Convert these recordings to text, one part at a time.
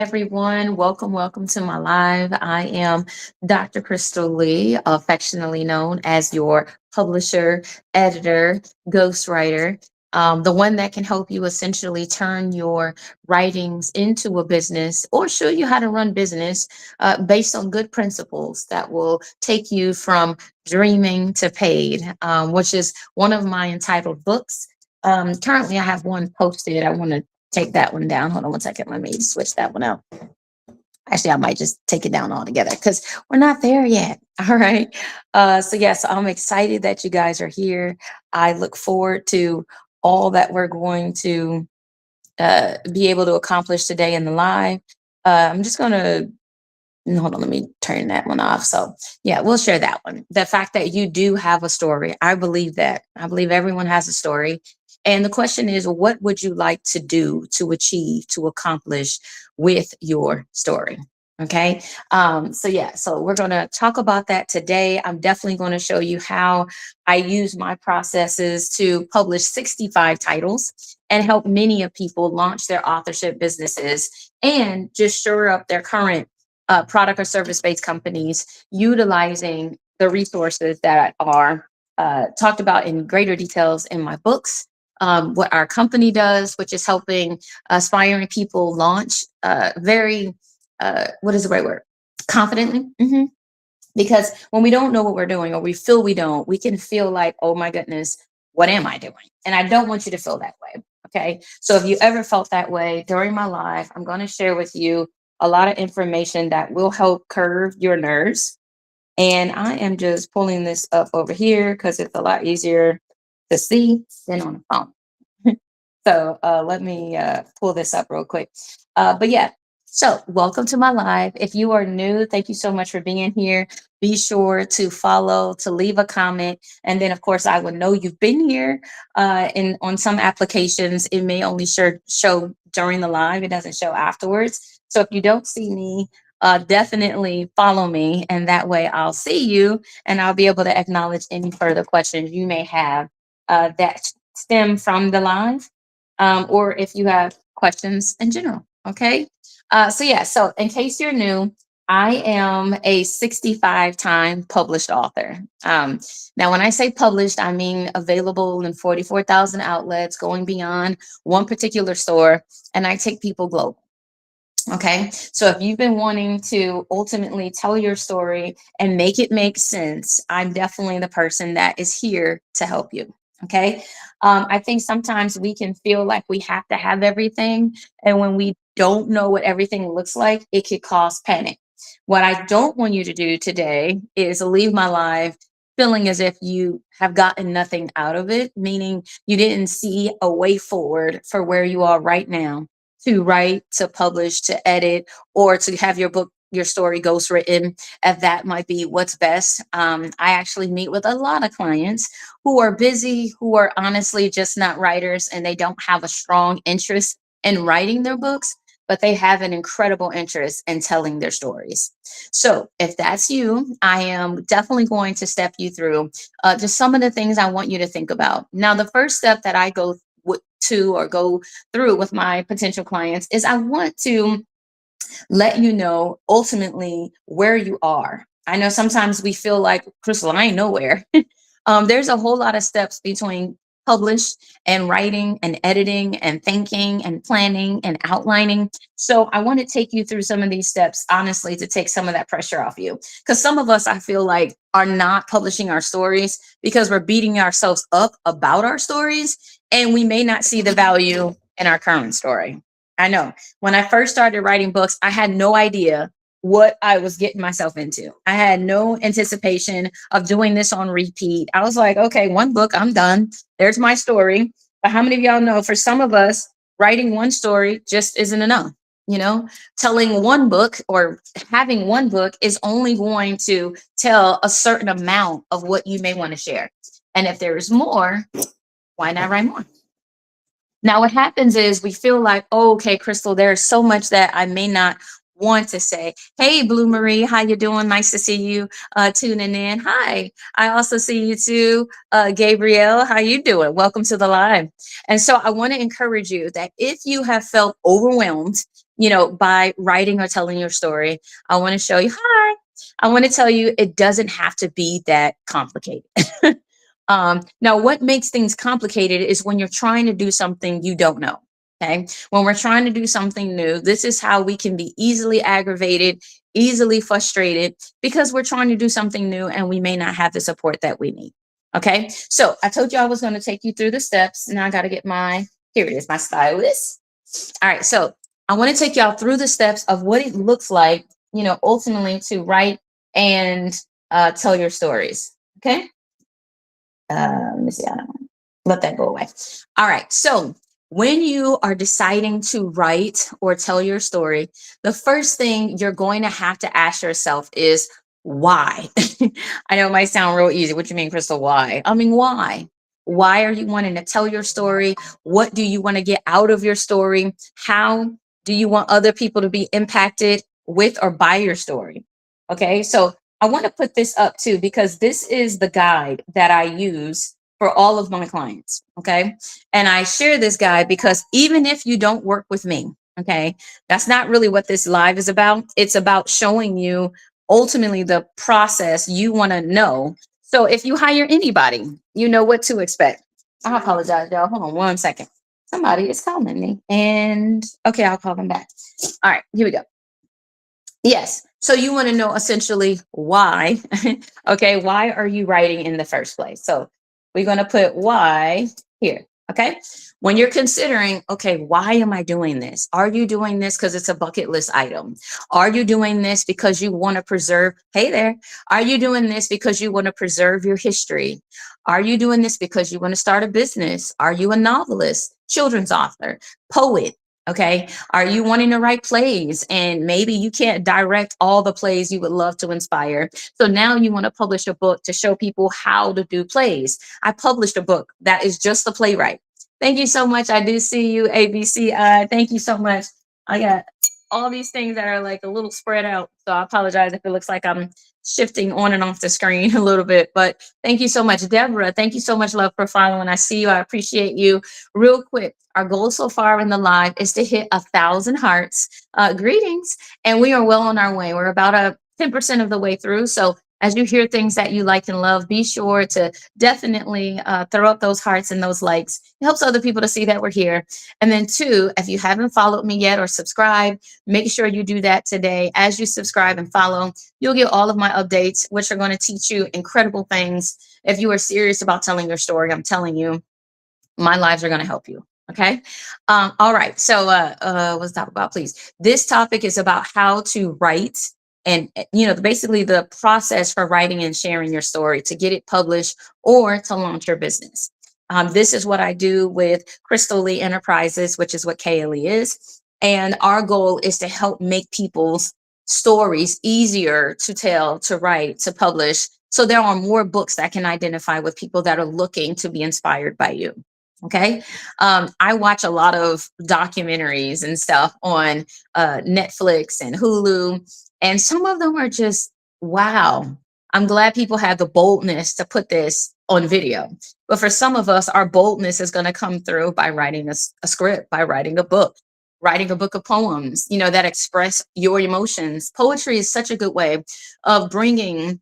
Everyone. Welcome to my live. I am Dr. Krystal Lee, affectionately known as your publisher, editor, ghostwriter, the one that can help you essentially turn your writings into a business or show you how to run business based on good principles that will take you from dreaming to paid, which is one of my entitled books. Currently, I have one posted. I want to take that one down. Hold on one second. Let me switch that one out. Actually, I might just take it down altogether because we're not there yet. All right. So I'm excited that you guys are here. I look forward to all that we're going to be able to accomplish today in the live. I'm just going to hold on, let me turn that one off. So, yeah, we'll share that one. The fact that you do have a story, I believe that. I believe everyone has a story. And the question is, what would you like to do, to achieve, to accomplish with your story? Okay. So we're going to talk about that today. I'm definitely going to show you how I use my processes to publish 65 titles and help many of people launch their authorship businesses and just shore up their current product or service based companies utilizing the resources that are talked about in greater details in my books. What our company does, which is helping aspiring people launch very, what is the right word? Confidently. Because when we don't know what we're doing or we feel we don't, we can feel like, oh my goodness, what am I doing? And I don't want you to feel that way. Okay. So if you ever felt that way during my life, I'm going to share with you a lot of information that will help curb your nerves. And I am just pulling this up over here because it's a lot easier to see than on the phone. So let me pull this up real quick. But yeah, so welcome to my live. If you are new, thank you so much for being here. Be sure to follow, to leave a comment, and then of course I will know you've been here. And on some applications, it may only show during the live; it doesn't show afterwards. So if you don't see me, definitely follow me, and that way I'll see you, and I'll be able to acknowledge any further questions you may have that stem from the live or if you have questions in general. Okay. So in case you're new, I am a 65-time published author. Now, when I say published, I mean available in 44,000 outlets, going beyond one particular store, and I take people global. Okay. So if you've been wanting to ultimately tell your story and make it make sense, I'm definitely the person that is here to help you. Okay. I think sometimes we can feel like we have to have everything. And when we don't know what everything looks like, it could cause panic. What I don't want you to do today is leave my life feeling as if you have gotten nothing out of it, meaning you didn't see a way forward for where you are right now to write, to publish, to edit, or to have your book, your story ghostwritten, if that might be what's best. I actually meet with a lot of clients who are busy, who are honestly just not writers, and they don't have a strong interest in writing their books, but they have an incredible interest in telling their stories. So if that's you, I am definitely going to step you through just some of the things I want you to think about. Now, the first step that I to or go through with my potential clients is I want to let you know ultimately where you are. I know sometimes we feel like, Krystal, I ain't nowhere. There's a whole lot of steps between publish and writing and editing and thinking and planning and outlining. So I want to take you through some of these steps, honestly, to take some of that pressure off you. Because some of us, I feel like, are not publishing our stories because we're beating ourselves up about our stories and we may not see the value in our current story. I know when I first started writing books, I had no idea what I was getting myself into. I had no anticipation of doing this on repeat. I was like, okay, one book, I'm done. There's my story. But how many of y'all know for some of us, writing one story just isn't enough? You know, telling one book or having one book is only going to tell a certain amount of what you may want to share. And if there is more, why not write more? Now, what happens is we feel like, oh, okay, Krystal, there's so much that I may not want to say. Hey, Blue Marie, how you doing? Nice to see you tuning in. Hi, I also see you too, Gabrielle. How you doing? Welcome to the live. And so I want to encourage you that if you have felt overwhelmed, by writing or telling your story, I want to show you, hi, I want to tell you it doesn't have to be that complicated. Now, what makes things complicated is when you're trying to do something you don't know. Okay. When we're trying to do something new, this is how we can be easily aggravated, easily frustrated because we're trying to do something new and we may not have the support that we need. Okay. So I told you I was going to take you through the steps. Now I got to get here it is, my stylus. All right. So I want to take y'all through the steps of what it looks like, ultimately to write and tell your stories. Okay. Let me see. I don't let that go away. All right. So when you are deciding to write or tell your story, the first thing you're going to have to ask yourself is why. I know it might sound real easy. What you mean, Krystal? Why? I mean, why? Why are you wanting to tell your story? What do you want to get out of your story? How do you want other people to be impacted with or by your story? Okay. So I want to put this up too, because this is the guide that I use for all of my clients. Okay. And I share this guide because even if you don't work with me, okay, that's not really what this live is about. It's about showing you ultimately the process you want to know. So if you hire anybody, you know what to expect. I apologize, y'all. Hold on 1 second. Somebody is calling me. And okay, I'll call them back. All right, here we go. Yes. So you want to know essentially why. Okay. Why are you writing in the first place? So we're going to put why here. Okay. When you're considering, okay, why am I doing this? Are you doing this because it's a bucket list item? Are you doing this because you want to preserve? Hey there. Are you doing this because you want to preserve your history? Are you doing this because you want to start a business? Are you a novelist, children's author, poet? Okay. Are you wanting to write plays and maybe you can't direct all the plays you would love to inspire? So now you want to publish a book to show people how to do plays. I published a book that is just the playwright. Thank you so much. I do see you, ABCI. Thank you so much. I got all these things that are like a little spread out. So I apologize if it looks like I'm shifting on and off the screen a little bit, but thank you so much. Deborah, thank you so much, love, for following. I see you. I appreciate you. Real quick, our goal so far in the live is to hit 1,000 hearts. Greetings. And we are well on our way. We're about 10% of the way through. So as you hear things that you like and love, be sure to definitely throw up those hearts and those likes. It helps other people to see that we're here. And then two, if you haven't followed me yet or subscribed, make sure you do that today. As you subscribe and follow, you'll get all of my updates, which are going to teach you incredible things. If you are serious about telling your story, I'm telling you, my lives are going to help you. Okay. All right. So let's talk about, please. This topic is about how to write and, basically the process for writing and sharing your story to get it published or to launch your business. This is what I do with Krystal Lee Enterprises, which is what KLE is. And our goal is to help make people's stories easier to tell, to write, to publish. So there are more books that can identify with people that are looking to be inspired by you. Okay. I watch a lot of documentaries and stuff on Netflix and Hulu, and some of them are just, wow. I'm glad people have the boldness to put this on video. But for some of us, our boldness is going to come through by writing a script, by writing a book, writing a book of poems, that express your emotions. Poetry is such a good way of bringing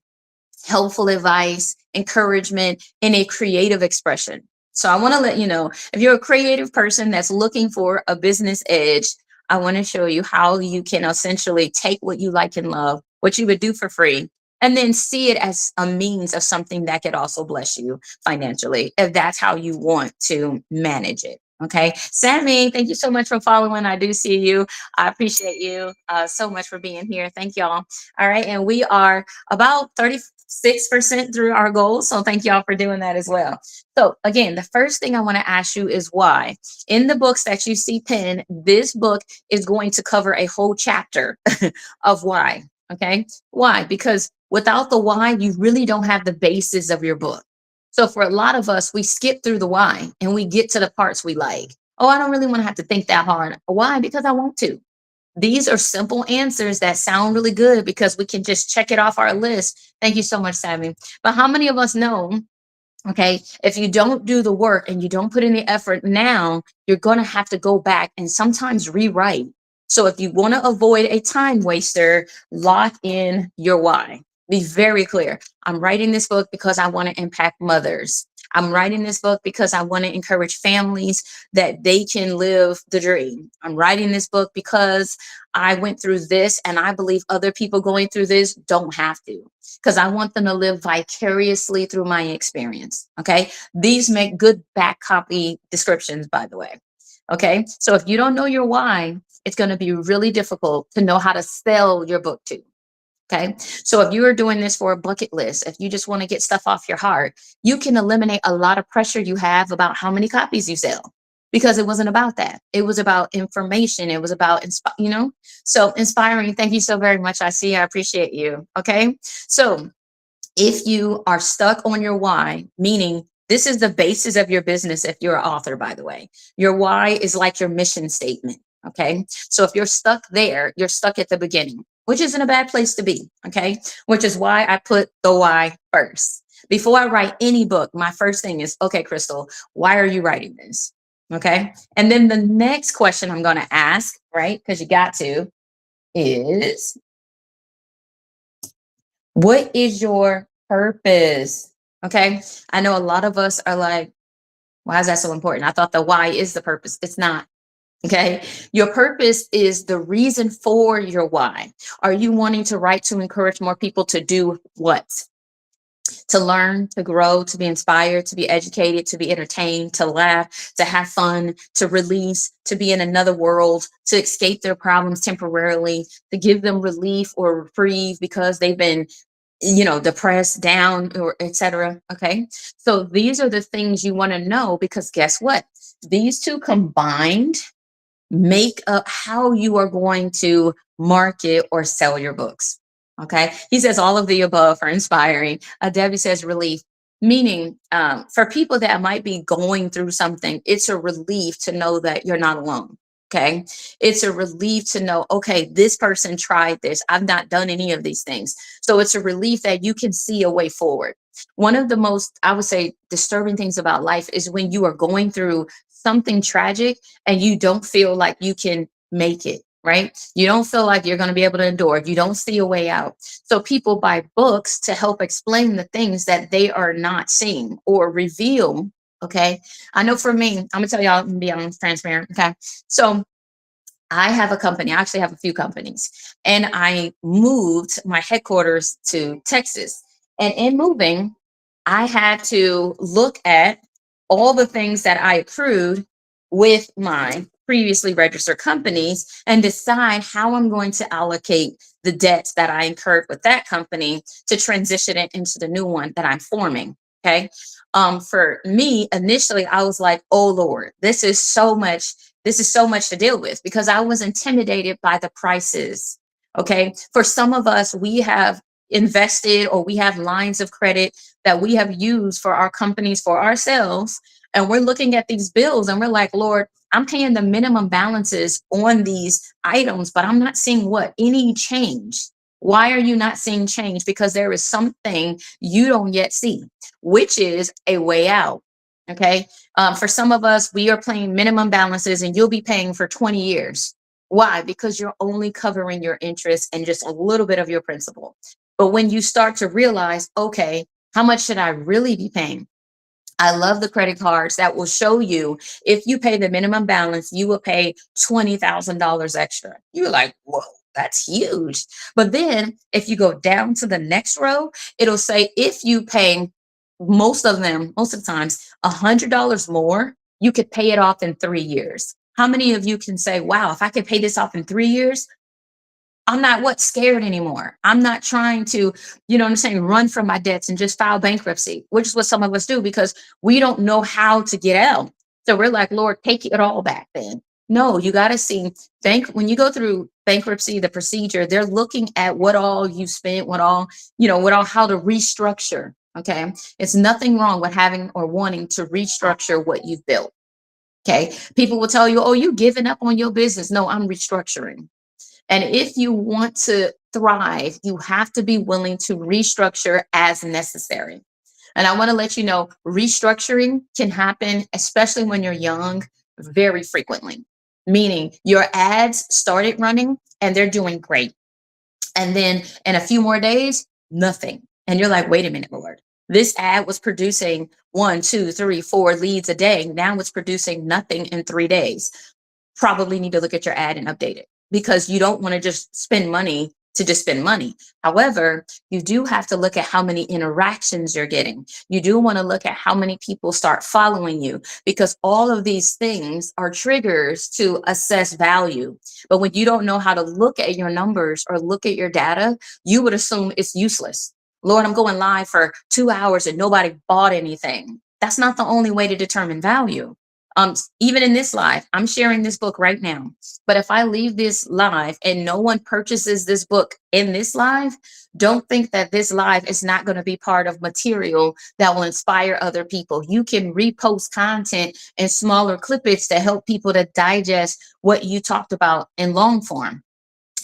helpful advice, encouragement in a creative expression. So I want to let you know, if you're a creative person that's looking for a business edge, I want to show you how you can essentially take what you like and love, what you would do for free, and then see it as a means of something that could also bless you financially, if that's how you want to manage it. Okay. Sammy, thank you so much for following. I do see you. I appreciate you so much for being here. Thank y'all. All right. And we are about 36% through our goal. So thank y'all for doing that as well. So again, the first thing I want to ask you is why. In the books that you see pinned, this book is going to cover a whole chapter of why. Okay. Why? Because without the why, you really don't have the basis of your book. So for a lot of us, we skip through the why and we get to the parts we like. Oh, I don't really want to have to think that hard. Why? Because I want to. These are simple answers that sound really good because we can just check it off our list. Thank you so much, Sammy. But how many of us know, okay, if you don't do the work and you don't put in the effort now, you're going to have to go back and sometimes rewrite So if you want to avoid a time waster, lock in your why. Be very clear. I'm writing this book because I want to impact mothers. I'm writing this book because I want to encourage families that they can live the dream. I'm writing this book because I went through this and I believe other people going through this don't have to, because I want them to live vicariously through my experience. Okay. These make good back copy descriptions, by the way. Okay. So if you don't know your why, it's going to be really difficult to know how to sell your book to. Okay. So if you are doing this for a bucket list, if you just want to get stuff off your heart, you can eliminate a lot of pressure you have about how many copies you sell, because it wasn't about that. It was about information. It was about, so inspiring. Thank you so very much. I appreciate you. Okay. So if you are stuck on your why, meaning this is the basis of your business, if you're an author, by the way, your why is like your mission statement. Okay. So if you're stuck there, you're stuck at the beginning, which isn't a bad place to be. Okay. Which is why I put the why first. Before I write any book, my first thing is, okay, Krystal, why are you writing this? Okay. And then the next question I'm going to ask, right? Because you got to, is what is your purpose? Okay. I know a lot of us are like, why is that so important? I thought the why is the purpose. It's not. Okay. Your purpose is the reason for your why. Are you wanting to write to encourage more people to do what? To learn, to grow, to be inspired, to be educated, to be entertained, to laugh, to have fun, to release, to be in another world, to escape their problems temporarily, to give them relief or reprieve because they've been, depressed, down, or etc. Okay. So these are the things you want to know, because guess what? These two combined make up how you are going to market or sell your books. Okay. He says all of the above are inspiring. Debbie says relief, meaning for people that might be going through something, it's a relief to know that you're not alone. Okay. It's a relief to know, okay, this person tried this. I've not done any of these things. So it's a relief that you can see a way forward. One of the most, I would say, disturbing things about life is when you are going through something tragic and you don't feel like you can make it, right? You don't feel like you're going to be able to endure. You don't see a way out. So people buy books to help explain the things that they are not seeing or reveal. Okay. I know for me, I'm going to tell y'all and be honest, transparent. Okay. So I have a company. I actually have a few companies, and I moved my headquarters to Texas. And in moving, I had to look at all the things that I accrued with my previously registered companies and decide how I'm going to allocate the debts that I incurred with that company to transition it into the new one that I'm forming. Okay. For me, initially, I was like, oh Lord, this is so much to deal with, because I was intimidated by the prices. Okay. For some of us, we have invested or we have lines of credit that we have used for our companies, for ourselves. And we're looking at these bills and we're like, Lord, I'm paying the minimum balances on these items, but I'm not seeing any change. Why are you not seeing change? Because there is something you don't yet see, which is a way out. Okay. For some of us, we are paying minimum balances and you'll be paying for 20 years. Why? Because you're only covering your interest and just a little bit of your principal. But when you start to realize, okay, how much should I really be paying? I love the credit cards that will show you, if you pay the minimum balance, you will pay $20,000 extra. You're like, whoa, that's huge. But then if you go down to the next row, it'll say, if you pay most of the times, $100 more, you could pay it off in 3 years. How many of you can say, wow, if I could pay this off in 3 years, I'm not scared anymore. I'm not trying to, what I'm saying, run from my debts and just file bankruptcy, which is what some of us do because we don't know how to get out. So we're like, Lord, take it all back then. No, you got to see when you go through bankruptcy, the procedure, they're looking at what all you spent, how to restructure. Okay. It's nothing wrong with having or wanting to restructure what you've built. Okay. People will tell you, oh, you giving up on your business. No, I'm restructuring. And if you want to thrive, you have to be willing to restructure as necessary. And I want to let you know, restructuring can happen, especially when you're young, very frequently. meaning your ads started running and they're doing great. And then in a few more days, nothing. And you're like, wait a minute, Lord. This ad was producing one, two, three, four leads a day. Now it's producing nothing in 3 days. Probably need to look at your ad and update it, because you don't want to just spend money to just spend money. However, you do have to look at how many interactions you're getting. You do want to look at how many people start following you, because all of these things are triggers to assess value. But when you don't know how to look at your numbers or look at your data, you would assume it's useless. Lord, I'm going live for 2 hours and nobody bought anything. That's not the only way to determine value. Even in this live, I'm sharing this book right now. But if I leave this live and no one purchases this book in this live, don't think that this live is not going to be part of material that will inspire other people. You can repost content in smaller clippets to help people to digest what you talked about in long form.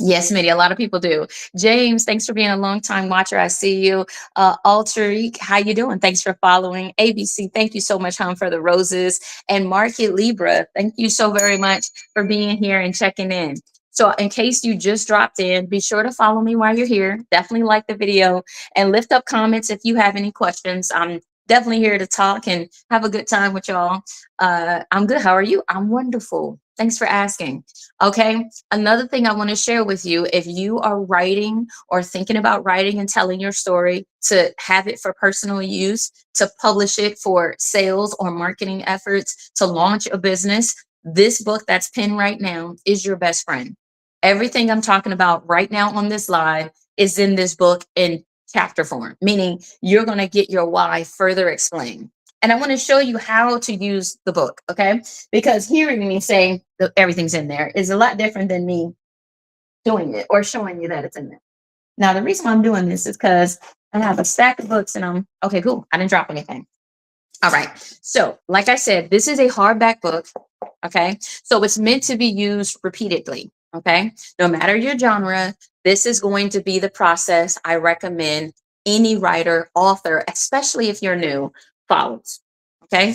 Yes, Mitty, a lot of people do. James, thanks for being a long time watcher. I see you. Alterique, how you doing? Thanks for following. ABC, thank you so much, hon, for the roses. And Market Libra, thank you so very much for being here and checking in. So in case you just dropped in, be sure to follow me while you're here. Definitely like the video and lift up comments if you have any questions. I'm definitely here to talk and have a good time with y'all. I'm good. How are you? I'm wonderful. Thanks for asking. Okay. Another thing I want to share with you, if you are writing or thinking about writing and telling your story to have it for personal use, to publish it for sales or marketing efforts, to launch a business, this book that's pinned right now is your best friend. Everything I'm talking about right now on this live is in this book in chapter form, meaning you're going to get your why further explained. And I want to show you how to use the book, okay? Because hearing me say that everything's in there is a lot different than me doing it or showing you that it's in there. Now, the reason why I'm doing this is because I have a stack of books and I'm okay, cool. I didn't drop anything. All right. So, like I said, this is a hardback book, okay? So it's meant to be used repeatedly, okay? No matter your genre, this is going to be the process I recommend any writer, author, especially if you're new, follows, okay?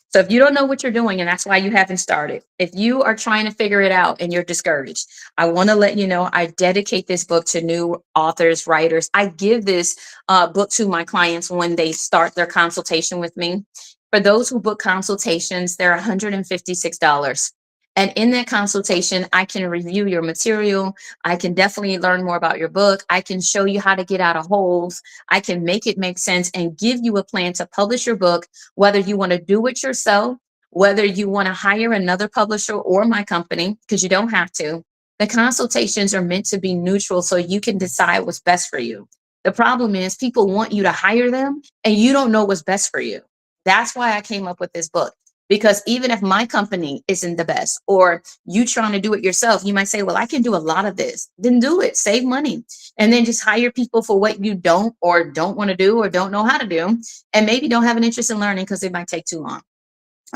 So if you don't know what you're doing and that's why you haven't started, if you are trying to figure it out and you're discouraged, I want to let you know I dedicate this book to new authors, writers. I give this book to my clients when they start their consultation with me. For those who book consultations, they're $156. And in that consultation, I can review your material. I can definitely learn more about your book. I can show you how to get out of holes. I can make it make sense and give you a plan to publish your book, whether you want to do it yourself, whether you want to hire another publisher or my company, because you don't have to. The consultations are meant to be neutral so you can decide what's best for you. The problem is people want you to hire them and you don't know what's best for you. That's why I came up with this book. Because even if my company isn't the best or you trying to do it yourself, you might say, well, I can do a lot of this. Then do it, save money, and then just hire people for what you don't or don't want to do or don't know how to do, and maybe don't have an interest in learning because it might take too long.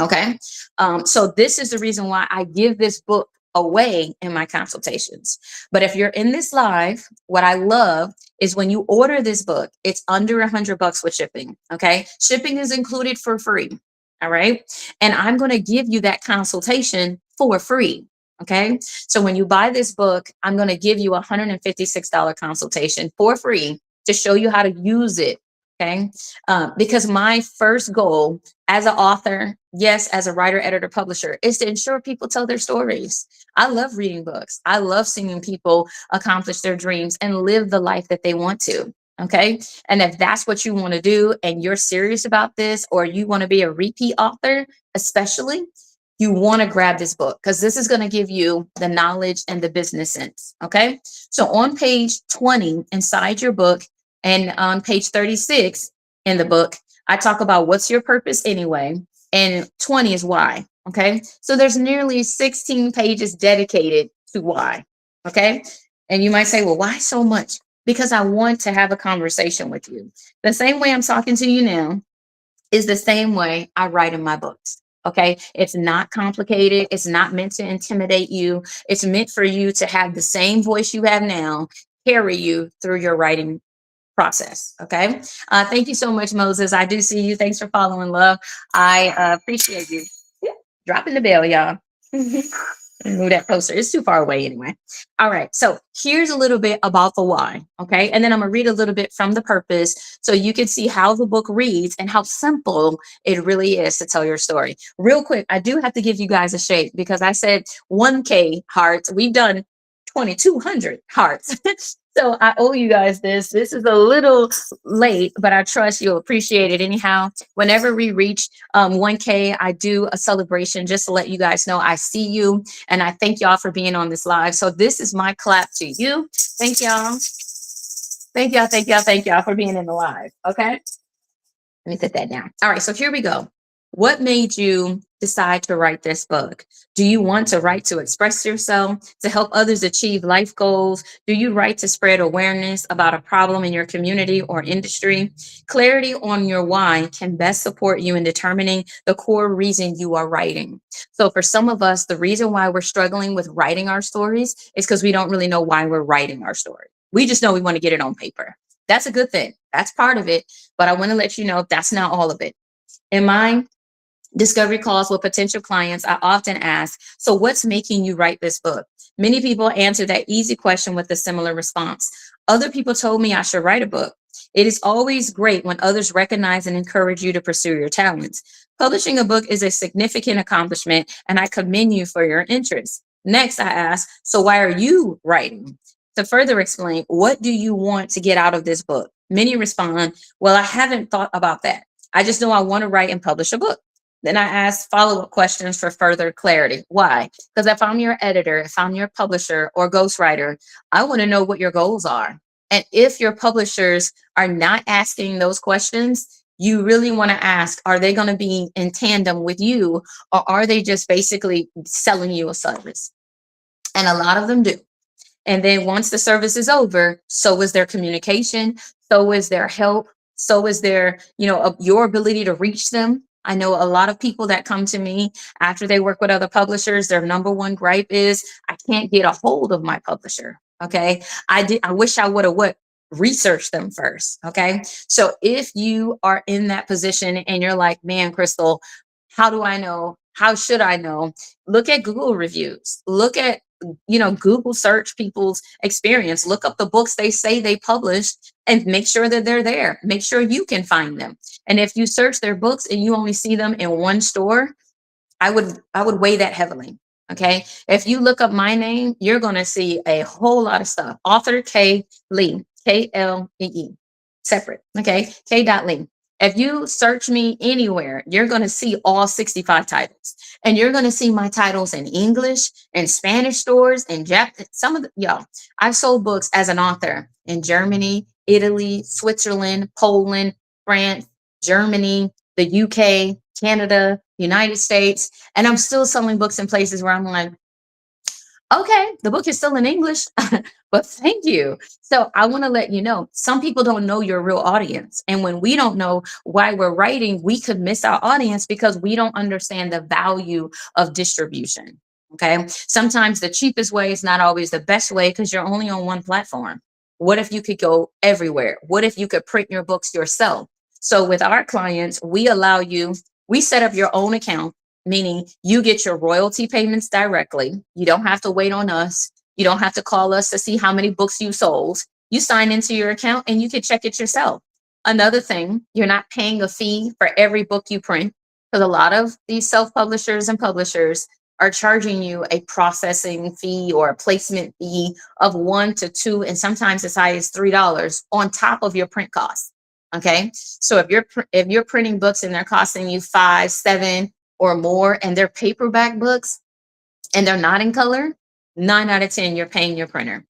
Okay. So this is the reason why I give this book away in my consultations. But if you're in this live, what I love is when you order this book, it's under $100 with shipping. Okay. Shipping is included for free. All right. And I'm going to give you that consultation for free. Okay. So when you buy this book, I'm going to give you a $156 consultation for free to show you how to use it. Okay. Because my first goal as an author, yes, as a writer, editor, publisher, is to ensure people tell their stories. I love reading books. I love seeing people accomplish their dreams and live the life that they want to. Okay. And if that's what you want to do and you're serious about this, or you want to be a repeat author, especially, you want to grab this book because this is going to give you the knowledge and the business sense. Okay. So on page 20 inside your book and on page 36 in the book, I talk about what's your purpose anyway. And 20 is why. Okay. So there's nearly 16 pages dedicated to why. Okay. And you might say, well, why so much? Because I want to have a conversation with you. The same way I'm talking to you now is the same way I write in my books. Okay. It's not complicated. It's not meant to intimidate you. It's meant for you to have the same voice you have now carry you through your writing process. Okay. Thank you so much, Moses. I do see you. Thanks for following, love. I appreciate you. Yeah, dropping the bell, y'all. Move that closer. It's too far away anyway. All right. So here's a little bit about the why. Okay. And then I'm going to read a little bit from the purpose so you can see how the book reads and how simple it really is to tell your story. Real quick, I do have to give you guys a shake because I said 1K hearts. We've done 2,200 hearts. So I owe you guys this. This is a little late, but I trust you'll appreciate it anyhow. Whenever we reach 1K, I do a celebration just to let you guys know I see you and I thank y'all for being on this live. So this is my clap to you. Thank y'all. Thank y'all. Thank y'all. Thank y'all for being in the live. Okay. Let me put that down. All right, so here we go. What made you decide to write this book? Do you want to write to express yourself, to help others achieve life goals? Do you write to spread awareness about a problem in your community or industry? Clarity on your why can best support you in determining the core reason you are writing. So for some of us, the reason why we're struggling with writing our stories is because we don't really know why we're writing our story. We just know we want to get it on paper. That's a good thing. That's part of it. But I want to let you know that's not all of it. In my discovery calls with potential clients, I often ask, so what's making you write this book? Many people answer that easy question with a similar response. Other people told me I should write a book. It is always great when others recognize and encourage you to pursue your talents. Publishing a book is a significant accomplishment, and I commend you for your interest. Next, I ask, so why are you writing? To further explain, what do you want to get out of this book? Many respond, well, I haven't thought about that. I just know I want to write and publish a book. Then I ask follow-up questions for further clarity. Why? Because if I'm your editor, if I'm your publisher or ghostwriter, I want to know what your goals are. And if your publishers are not asking those questions, you really want to ask, are they going to be in tandem with you, or are they just basically selling you a service? And a lot of them do. And then once the service is over, so is their communication, so is their help, so is their, your ability to reach them. I know a lot of people that come to me after they work with other publishers, their number one gripe is I can't get a hold of my publisher. Okay. I wish I would have researched them first. Okay. So if you are in that position and you're like, man, Krystal, how do I know? How should I know? Look at Google reviews. Look at Google search people's experience, look up the books they say they published and make sure that they're there. Make sure you can find them. And if you search their books and you only see them in one store, I would weigh that heavily. Okay. If you look up my name, you're going to see a whole lot of stuff. Author K Lee, Klee, separate. Okay. K.Lee. If you search me anywhere, you're going to see all 65 titles, and you're going to see my titles in English and Spanish stores and Japanese. Some of the y'all, I've sold books as an author in Germany, Italy, Switzerland, Poland, France, Germany, the UK, Canada, United States, and I'm still selling books in places where I'm like, okay, the book is still in English, but thank you. So I want to let you know, some people don't know your real audience. And when we don't know why we're writing, we could miss our audience because we don't understand the value of distribution. Okay. Sometimes the cheapest way is not always the best way because you're only on one platform. What if you could go everywhere? What if you could print your books yourself? So with our clients, we set up your own account, meaning you get your royalty payments directly. You don't have to wait on us. You don't have to call us to see how many books you sold. You sign into your account and you can check it yourself. Another thing, you're not paying a fee for every book you print, because a lot of these self-publishers and publishers are charging you a processing fee or a placement fee of $1 to $2 and sometimes as high as $3 on top of your print costs. Okay, so if you're printing books and they're costing you 5, 7, or more, and they're paperback books and they're not in color, 9 out of 10, you're paying your printer,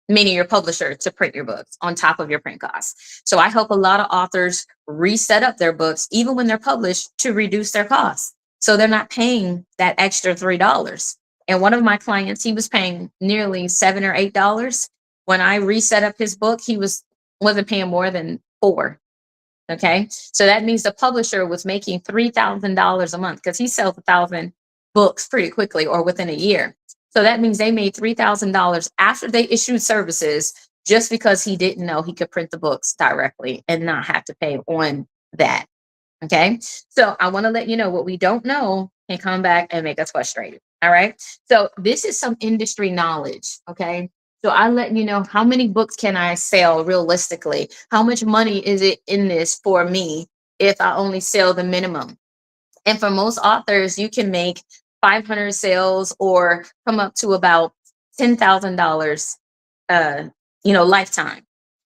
meaning your publisher, to print your books on top of your print costs. So I help a lot of authors reset up their books, even when they're published, to reduce their costs. So they're not paying that extra $3. And one of my clients, he was paying nearly $7 or $8. When I reset up his book, he wasn't paying more than $4. Okay. So that means the publisher was making $3,000 a month because he sells 1,000 books pretty quickly or within a year. So that means they made $3,000 after they issued services just because he didn't know he could print the books directly and not have to pay on that. Okay. So I want to let you know what we don't know can come back and make us frustrated. All right. So this is some industry knowledge. Okay. So I let you know how many books can I sell realistically? How much money is it in this for me if I only sell the minimum? And for most authors, you can make 500 sales or come up to about $10,000, uh, lifetime.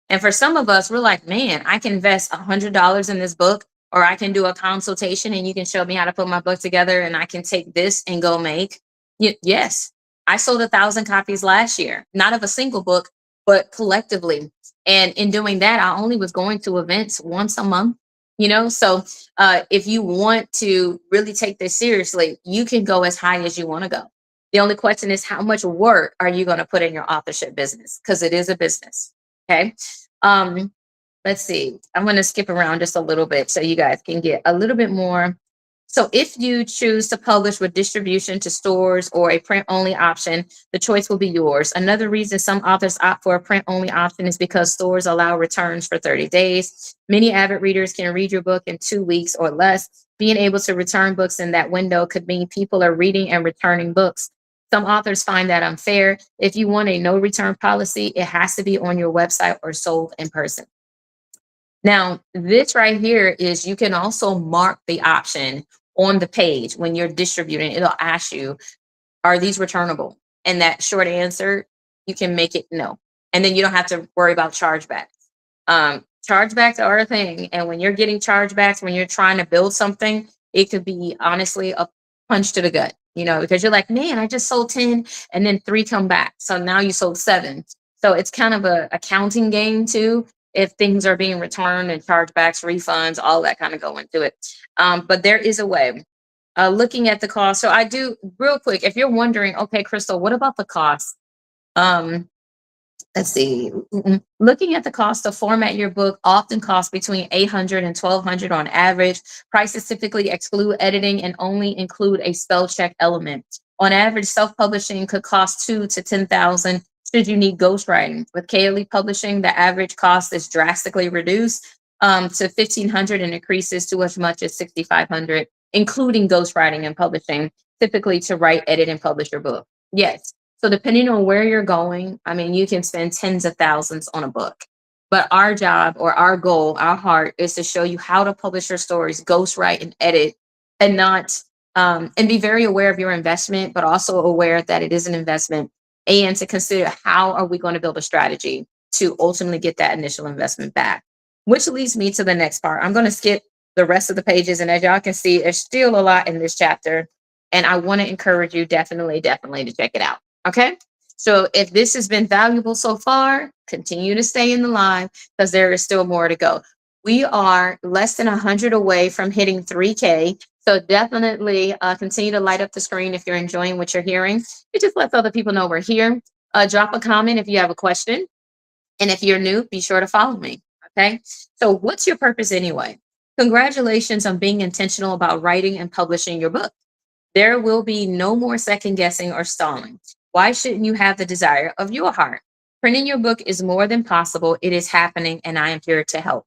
And for some of us, we're like, man, I can invest $100 in this book, or I can do a consultation and you can show me how to put my book together and I can take this and go make. Yes, I sold 1,000 copies last year, not of a single book, but collectively. And in doing that, I only was going to events once a month, so if you want to really take this seriously, you can go as high as you want to go. The only question is, how much work are you going to put in your authorship business? Because it is a business. Okay. Um, let's see. I'm going to skip around just a little bit so you guys can get a little bit more. So if you choose to publish with distribution to stores or a print only option, the choice will be yours. Another reason some authors opt for a print only option is because stores allow returns for 30 days. Many avid readers can read your book in 2 weeks or less. Being able to return books in that window could mean people are reading and returning books. Some authors find that unfair. If you want a no return policy, it has to be on your website or sold in person. Now, this right here is, you can also mark the option on the page when you're distributing. It'll ask you, are these returnable? And that short answer, you can make it no. And then you don't have to worry about chargebacks. Chargebacks are a thing. And when you're getting chargebacks, when you're trying to build something, it could be honestly a punch to the gut, because you're like, man, I just sold 10 and then three come back. So now you sold seven. So it's kind of a accounting game too. If things are being returned and chargebacks, refunds, all that kind of go into it. But there is a way. Looking at the cost. So I do, real quick, if you're wondering, okay, Krystal, what about the cost? Um, let's see. Looking at the cost to format your book often costs between 800 and 1,200 on average. Prices typically exclude editing and only include a spell check element. On average, self-publishing could cost 2 to 10,000 should you need ghostwriting. With KLE Publishing, the average cost is drastically reduced to 1,500 and increases to as much as 6,500, including ghostwriting and publishing, typically to write, edit, and publish your book. Yes. So depending on where you're going, I mean, you can spend tens of thousands on a book. But our job, or our goal, our heart, is to show you how to publish your stories, ghostwrite and edit, and not and be very aware of your investment, but also aware that it is an investment, and to consider, how are we going to build a strategy to ultimately get that initial investment back. Which leads me to the next part. I'm going to skip the rest of the pages, and as y'all can see, there's still a lot in this chapter, and I want to encourage you definitely to check it out. Okay. So if this has been valuable so far, continue to stay in the line, because there is still more to go. We are less than 100 away from hitting 3K. So definitely continue to light up the screen if you're enjoying what you're hearing. It just lets other people know we're here. Drop a comment if you have a question. And if you're new, be sure to follow me. Okay. So what's your purpose anyway? Congratulations on being intentional about writing and publishing your book. There will be no more second guessing or stalling. Why shouldn't you have the desire of your heart? Printing your book is more than possible. It is happening, and I am here to help.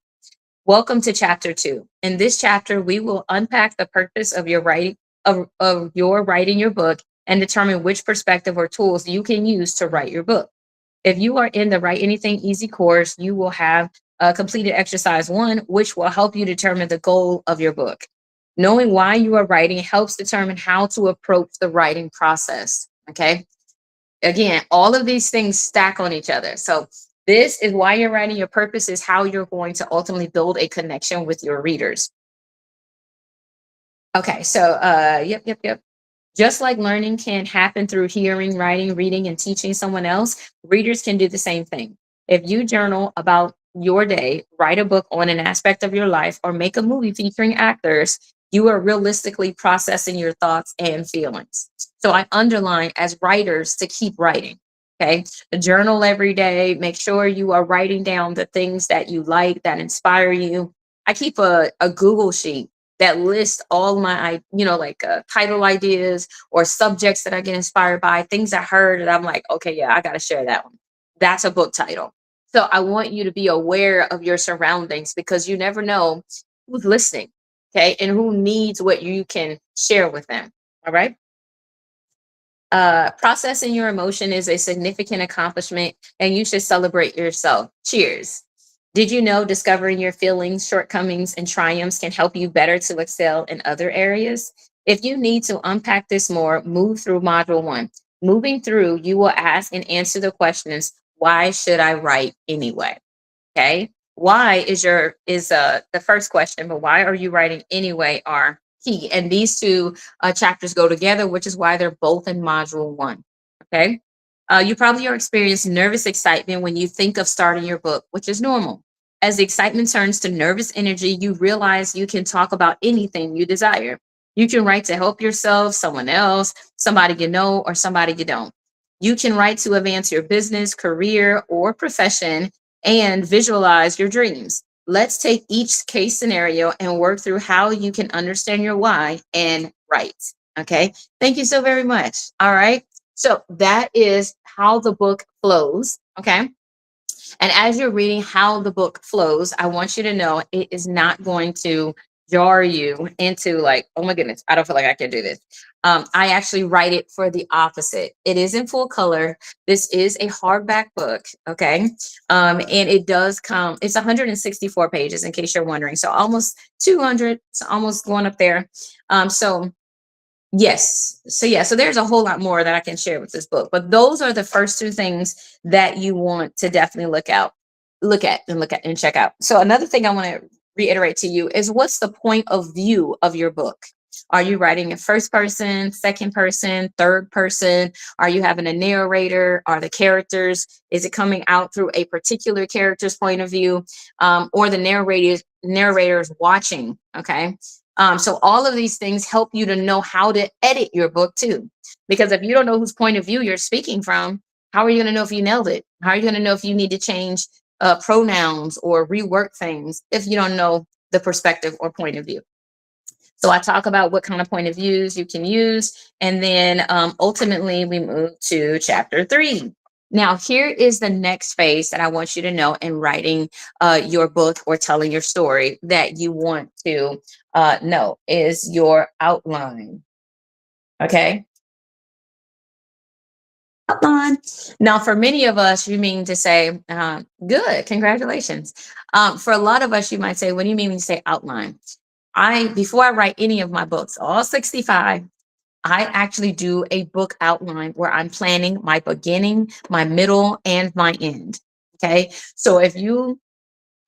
Welcome to chapter 2. In this chapter, we will unpack the purpose of your writing of your writing your book, and determine which perspective or tools you can use to write your book. If you are in the Write Anything Easy course, you will have completed exercise 1, which will help you determine the goal of your book. Knowing why you are writing helps determine how to approach the writing process. Okay. Again, all of these things stack on each other. So this is why you're writing. Your purpose is how you're going to ultimately build a connection with your readers. Okay. So, yep. Just like learning can happen through hearing, writing, reading, and teaching someone else, readers can do the same thing. If you journal about your day, write a book on an aspect of your life, or make a movie featuring actors, you are realistically processing your thoughts and feelings. So I underline, as writers, to keep writing. Okay. Journal every day. Make sure you are writing down the things that you like, that inspire you. I keep a Google sheet that lists all my, like title ideas or subjects that I get inspired by, things I heard, and I'm like, okay, yeah, I got to share that one. That's a book title. So I want you to be aware of your surroundings, because you never know who's listening, okay, and who needs what you can share with them. All right. Processing your emotion is a significant accomplishment, and you should celebrate yourself. Cheers. Did you know discovering your feelings, shortcomings, and triumphs can help you better to excel in other areas? If you need to unpack this more, move through Module 1. Moving through, you will ask and answer the questions: why should I write anyway? Okay. Why is the first question, but why are you writing anyway are key. And these two chapters go together, which is why they're both in module 1. Okay. You probably are experiencing nervous excitement when you think of starting your book, which is normal. As the excitement turns to nervous energy, you realize you can talk about anything you desire. You can write to help yourself, someone else, somebody you know, or somebody you don't. You can write to advance your business, career, or profession and visualize your dreams. Let's take each case scenario and work through how you can understand your why and write. Okay. Thank you so very much. All right. So that is how the book flows. Okay. And as you're reading how the book flows, I want you to know it is not going to jar you into like, oh my goodness, I don't feel like I can do this. I actually write it for the opposite. It is in full color. This is a hardback book. Okay. And it does come, it's 164 pages in case you're wondering. So almost 200, it's almost going up there. So yes. So yeah, so there's a whole lot more that I can share with this book, but those are the first two things that you want to definitely look at and check out. So another thing I want to reiterate to you is what's the point of view of your book? Are you writing in first person, second person, third person? Are you having a narrator? Are the characters, is it coming out through a particular character's point of view, or the narrators watching? Okay. So all of these things help you to know how to edit your book too. Because if you don't know whose point of view you're speaking from, how are you going to know if you nailed it? How are you going to know if you need to change pronouns or rework things if you don't know the perspective or point of view? So I talk about what kind of point of views you can use. And then ultimately we move to chapter 3. Now, here is the next phase that I want you to know in writing your book or telling your story that you want to know is your outline. Okay. Outline. Now, for many of us, you mean to say, good, congratulations. For a lot of us, you might say, what do you mean when you say outline? Before I write any of my books, all 65, I actually do a book outline where I'm planning my beginning, my middle, and my end. Okay. So if you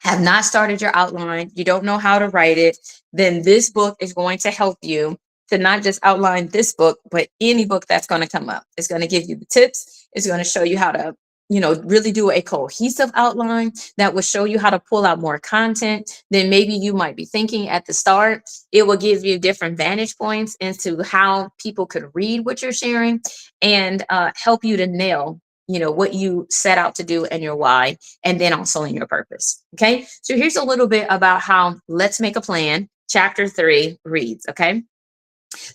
have not started your outline, you don't know how to write it, then this book is going to help you to not just outline this book, but any book that's going to come up. It's going to give you the tips. It's going to show you how to, really do a cohesive outline that will show you how to pull out more content than maybe you might be thinking at the start. It will give you different vantage points into how people could read what you're sharing and help you to nail, what you set out to do and your why, and then also in your purpose. Okay. So here's a little bit about how Let's Make a Plan, chapter 3 reads. Okay.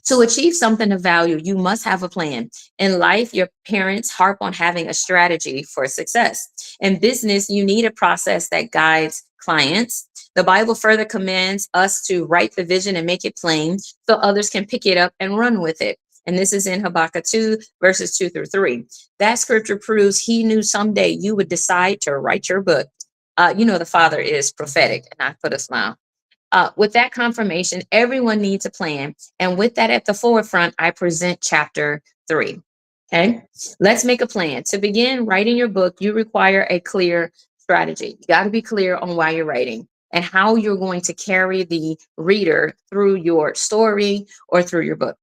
To achieve something of value, you must have a plan. In life, your parents harp on having a strategy for success. In business, you need a process that guides clients. The Bible further commands us to write the vision and make it plain so others can pick it up and run with it. And this is in Habakkuk 2, verses 2 through 3. That scripture proves he knew someday you would decide to write your book. The Father is prophetic, and I put a smile. With that confirmation, everyone needs a plan. And with that at the forefront, I present chapter 3. Okay, let's make a plan. To begin writing your book, you require a clear strategy. You got to be clear on why you're writing and how you're going to carry the reader through your story or through your book.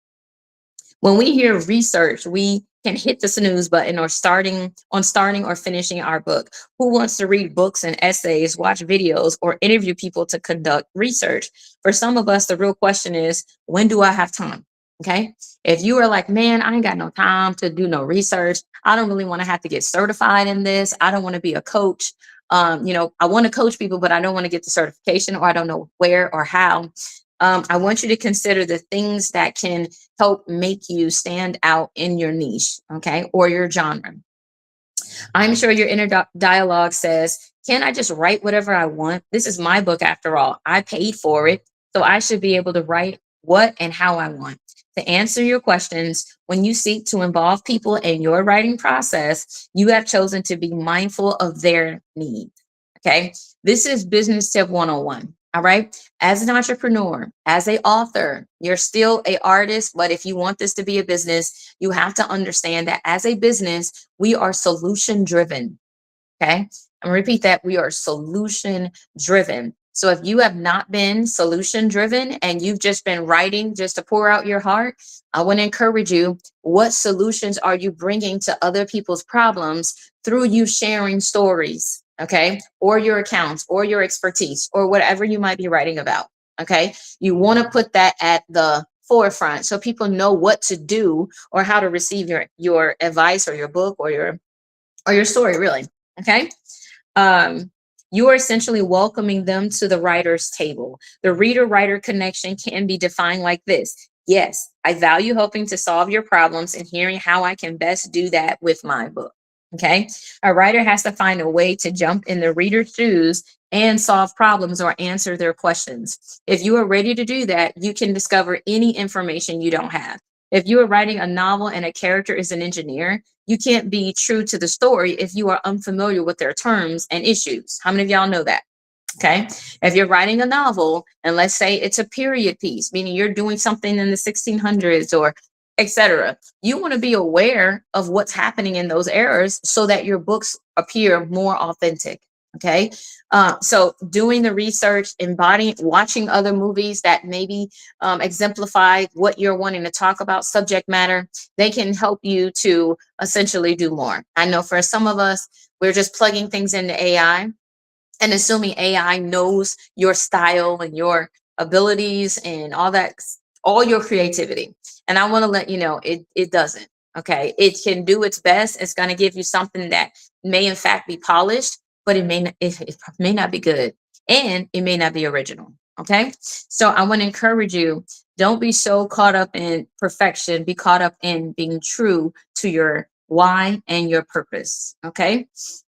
When we hear research, we can hit the snooze button or starting or finishing our book. Who wants to read books and essays, watch videos, or interview people to conduct research? For some of us, the real question is, when do I have time? Okay. If you are like, man, I ain't got no time to do no research. I don't really want to have to get certified in this. I don't want to be a coach. I want to coach people, but I don't want to get the certification, or I don't know where or how. I want you to consider the things that can help make you stand out in your niche, okay, or your genre. I'm sure your inner dialogue says, can I just write whatever I want? This is my book after all. I paid for it, so I should be able to write what and how I want. to answer your questions. When you seek to involve people in your writing process, you have chosen to be mindful of their needs. Okay. This is business tip 101. All right. As an entrepreneur, as a author, you're still a artist, but if you want this to be a business, you have to understand that as a business, we are solution driven. Okay. And repeat that, we are solution driven. So if you have not been solution driven and you've just been writing just to pour out your heart, I want to encourage you. What solutions are you bringing to other people's problems through you sharing stories? Okay. Or your accounts or your expertise or whatever you might be writing about. Okay. You want to put that at the forefront so people know what to do or how to receive your advice or your book or your story, really. Okay. um, you are essentially welcoming them to the writer's table. The reader writer connection can be defined like this: yes, I value helping to solve your problems and hearing how I can best do that with my book. Okay. A writer has to find a way to jump in the reader's shoes and solve problems or answer their questions. If you are ready to do that, you can discover any information you don't have. If you are writing a novel and a character is an engineer, you can't be true to the story if you are unfamiliar with their terms and issues. How many of y'all know that? Okay. If you're writing a novel and let's say it's a period piece, meaning you're doing something in the 1600s or etc., you want to be aware of what's happening in those eras so that your books appear more authentic. Okay. So doing the research, embodying, watching other movies that maybe exemplify what you're wanting to talk about, subject matter, they can help you to essentially do more. I know for some of us, we're just plugging things into AI and assuming AI knows your style and your abilities and all that, all your creativity. And I want to let you know it doesn't. Okay. It can do its best. It's going to give you something that may in fact be polished, but it may not be good and it may not be original. Okay. So I want to encourage you, don't be so caught up in perfection, be caught up in being true to your why and your purpose. Okay.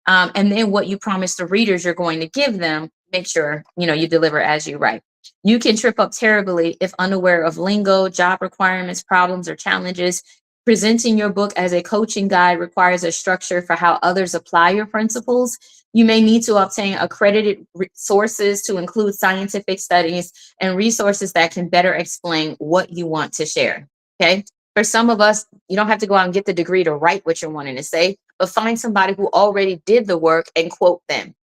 And then what you promise the readers you're going to give them, make sure you deliver as you write. You can trip up terribly if unaware of lingo, job requirements, problems, or challenges. Presenting your book as a coaching guide requires a structure for how others apply your principles. You may need to obtain accredited sources to include scientific studies and resources that can better explain what you want to share. Okay. For some of us, you don't have to go out and get the degree to write what you're wanting to say, but find somebody who already did the work and quote them.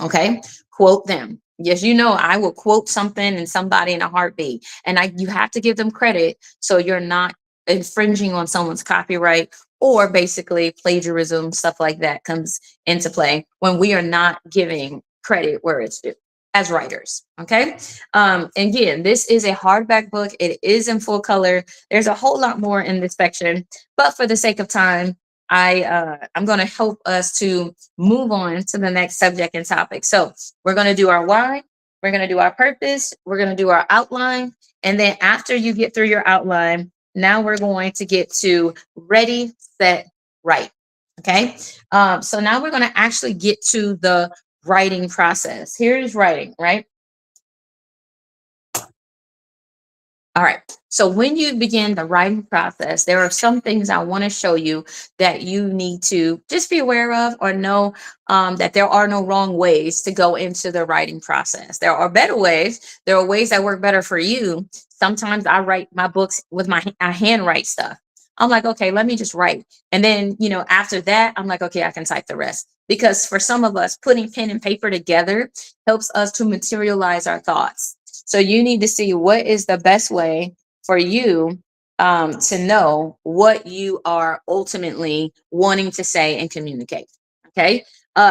Okay. Quote them. Yes, I will quote something and somebody in a heartbeat. And you have to give them credit so you're not infringing on someone's copyright or basically plagiarism, stuff like that comes into play when we are not giving credit where it's due as writers. Okay. Again, this is a hardback book. It is in full color. There's a whole lot more in this section, but for the sake of time, I'm going to help us to move on to the next subject and topic. So we're going to do our why, we're going to do our purpose, we're going to do our outline, and then after you get through your outline, now we're going to get to ready, set, write. Okay. So now we're going to actually get to the writing process. Here's writing, right? All right. So when you begin the writing process, there are some things I want to show you that you need to just be aware of or know that there are no wrong ways to go into the writing process. There are better ways. There are ways that work better for you. Sometimes I write my books with I handwrite stuff. I'm like, okay, let me just write. And then, after that, I'm like, okay, I can type the rest. Because for some of us, putting pen and paper together helps us to materialize our thoughts. So you need to see what is the best way for you to know what you are ultimately wanting to say and communicate. Okay.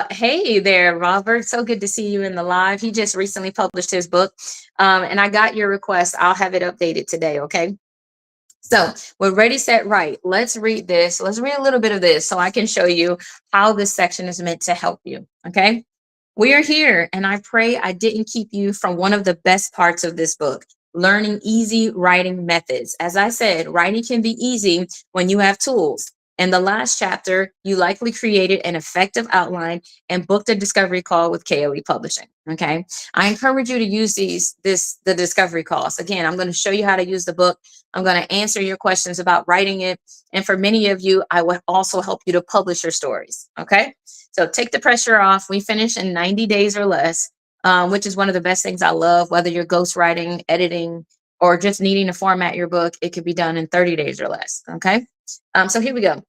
Hey there, Robert. So good to see you in the live. He just recently published his book, and I got your request. I'll have it updated today. Okay. So we're ready, set, right. Let's read this. Let's read a little bit of this so I can show you how this section is meant to help you. Okay. We are here, and I pray I didn't keep you from one of the best parts of this book, learning easy writing methods. As I said, writing can be easy when you have tools. In the last chapter, you likely created an effective outline and booked a discovery call with KLE Publishing. Okay. I encourage you to use the discovery calls. Again, I'm going to show you how to use the book. I'm going to answer your questions about writing it. And for many of you, I will also help you to publish your stories. Okay. So take the pressure off. We finish in 90 days or less, which is one of the best things I love, whether you're ghostwriting, editing, or just needing to format your book. It could be done in 30 days or less. Okay. So here we go.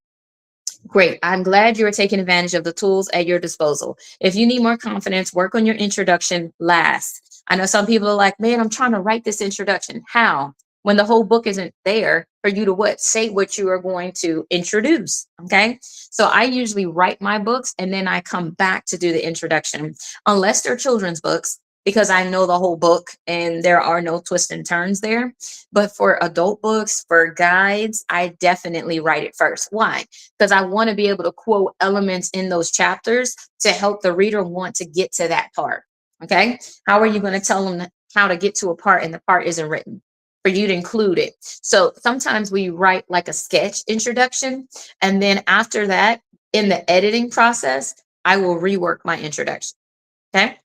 Great. I'm glad you are taking advantage of the tools at your disposal. If you need more confidence, work on your introduction last. I know some people are like, man, I'm trying to write this introduction. How? When the whole book isn't there for you to what? Say what you are going to introduce. Okay. So I usually write my books and then I come back to do the introduction, unless they're children's books, because I know the whole book and there are no twists and turns there. But for adult books, for guides, I definitely write it first. Why? Because I want to be able to quote elements in those chapters to help the reader want to get to that part. Okay. How are you going to tell them how to get to a part and the part isn't written? For you to include it. So sometimes we write like a sketch introduction. And then after that, in the editing process, I will rework my introduction. Okay.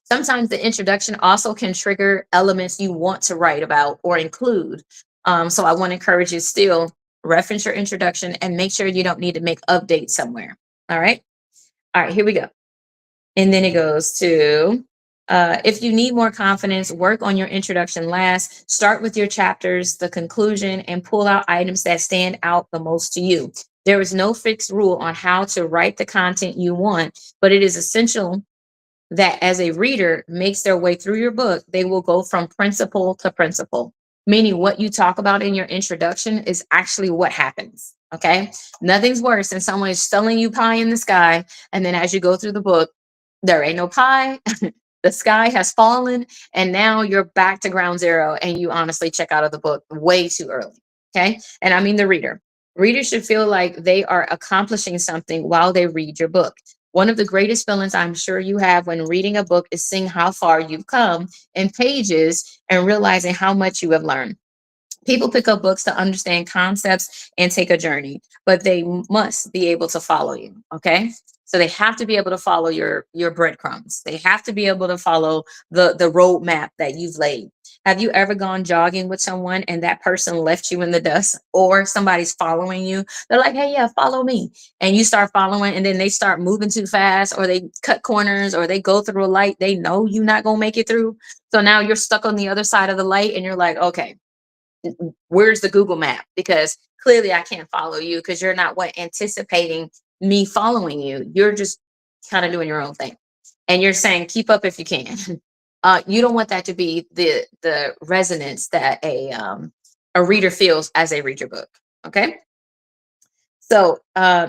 Sometimes the introduction also can trigger elements you want to write about or include. So I want to encourage you still reference your introduction and make sure you don't need to make updates somewhere. All right. All right, here we go. And then it goes to, if you need more confidence, work on your introduction last. Start with your chapters, the conclusion, and pull out items that stand out the most to you. There is no fixed rule on how to write the content you want, but it is essential that as a reader makes their way through your book, they will go from principle to principle, meaning what you talk about in your introduction is actually what happens. Okay. Nothing's worse than someone is selling you pie in the sky. And then as you go through the book, there ain't no pie. The sky has fallen. And now you're back to ground zero. And you honestly check out of the book way too early. Okay. And I mean the reader. Readers should feel like they are accomplishing something while they read your book. One of the greatest feelings I'm sure you have when reading a book is seeing how far you've come in pages and realizing how much you have learned. People pick up books to understand concepts and take a journey, but they must be able to follow you. Okay. So they have to be able to follow your breadcrumbs. They have to be able to follow the roadmap that you've laid. Have you ever gone jogging with someone and that person left you in the dust, or somebody's following you? They're like, hey, yeah, follow me. And you start following, and then they start moving too fast, or they cut corners, or they go through a light they know you're not going to make it through. So now you're stuck on the other side of the light and you're like, okay, where's the Google map? Because clearly I can't follow you because you're not what anticipating me following you. You're just kind of doing your own thing. And you're saying keep up if you can. You don't want that to be the resonance that a reader feels as they read your book. Okay. So